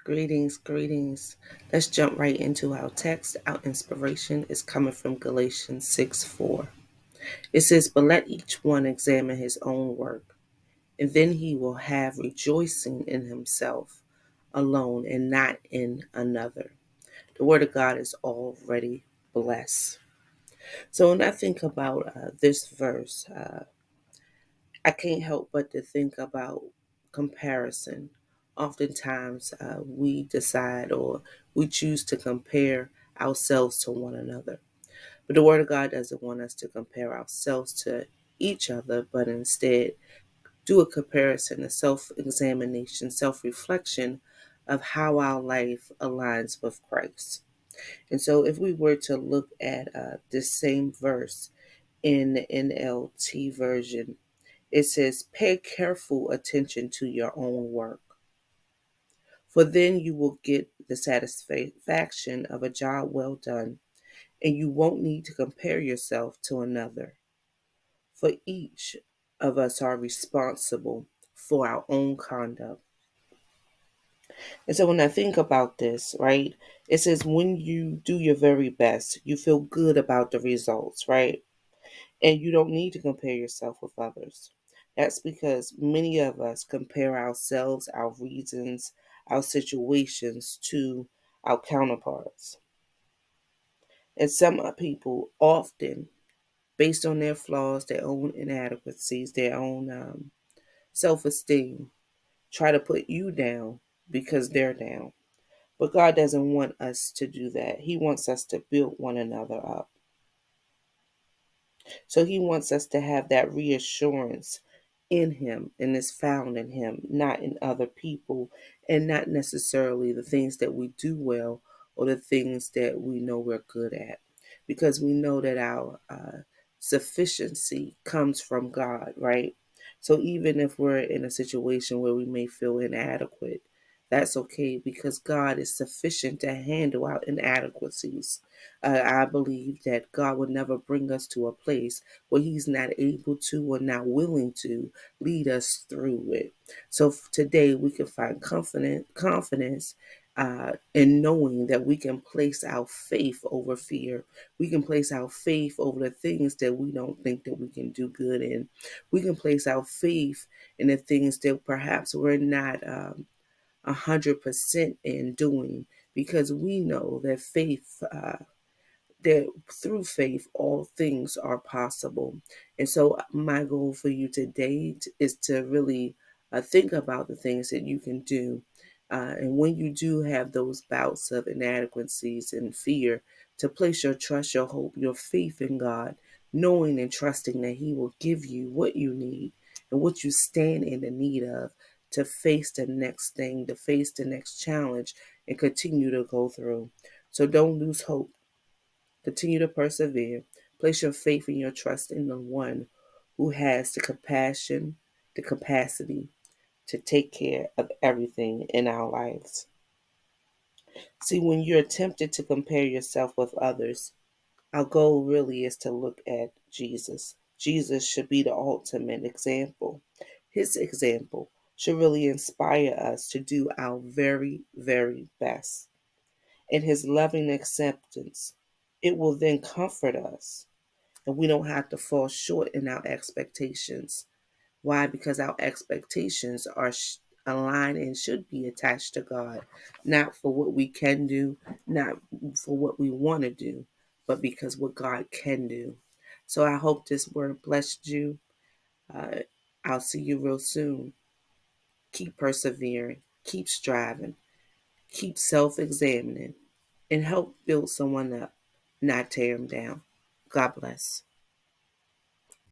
Greetings. Let's jump right into our text. Our inspiration is coming from Galatians 6:4. It says, "But let each one examine his own work, and then he will have rejoicing in himself alone and not in another." The word of God is already blessed. So when I think about this verse, I can't help but to think about comparison. Oftentimes, we decide or we choose to compare ourselves to one another. But the Word of God doesn't want us to compare ourselves to each other, but instead do a comparison, a self examination, self reflection of how our life aligns with Christ. And so, if we were to look at this same verse in the NLT version, it says, "Pay careful attention to your own work, for then you will get the satisfaction of a job well done, and you won't need to compare yourself to another. For each of us are responsible for our own conduct." And so when I think about this, right, it says when you do your very best, you feel good about the results, right? And you don't need to compare yourself with others. That's because many of us compare ourselves, our reasons, our situations to our counterparts. And some people often, based on their flaws, their own inadequacies, their own self esteem, try to put you down because they're down. But God doesn't want us to do that. He wants us to build one another up. So he wants us to have that reassurance in him and is found in him, not in other people, and not necessarily the things that we do well or the things that we know we're good at. Because we know that our sufficiency comes from God, right? So even if we're in a situation where we may feel inadequate, that's okay because God is sufficient to handle our inadequacies. I believe that God would never bring us to a place where He's not able to or not willing to lead us through it. So today we can find confidence in knowing that we can place our faith over fear. We can place our faith over the things that we don't think that we can do good in. We can place our faith in the things that perhaps we're not 100% in doing because we know that faith that through faith all things are possible. And so my goal for you today is to really think about the things that you can do. And when you do have those bouts of inadequacies and fear, to place your trust, your hope, your faith in God, knowing and trusting that He will give you what you need and what you stand in the need of to face the next thing, to face the next challenge, and continue to go through. So don't lose hope. Continue to persevere. Place your faith and your trust in the one who has the compassion, the capacity to take care of everything in our lives. See, when you're tempted to compare yourself with others, our goal really is to look at Jesus. Jesus should be the ultimate example. His example should really inspire us to do our very, very best. And his loving acceptance, it will then comfort us and we don't have to fall short in our expectations. Why? Because our expectations are aligned and should be attached to God, not for what we can do, not for what we want to do, but because what God can do. So I hope this word blessed you. Uh, I'll see you real soon. Keep persevering, keep striving, keep self examining, and help build someone up, not tear them down. God bless.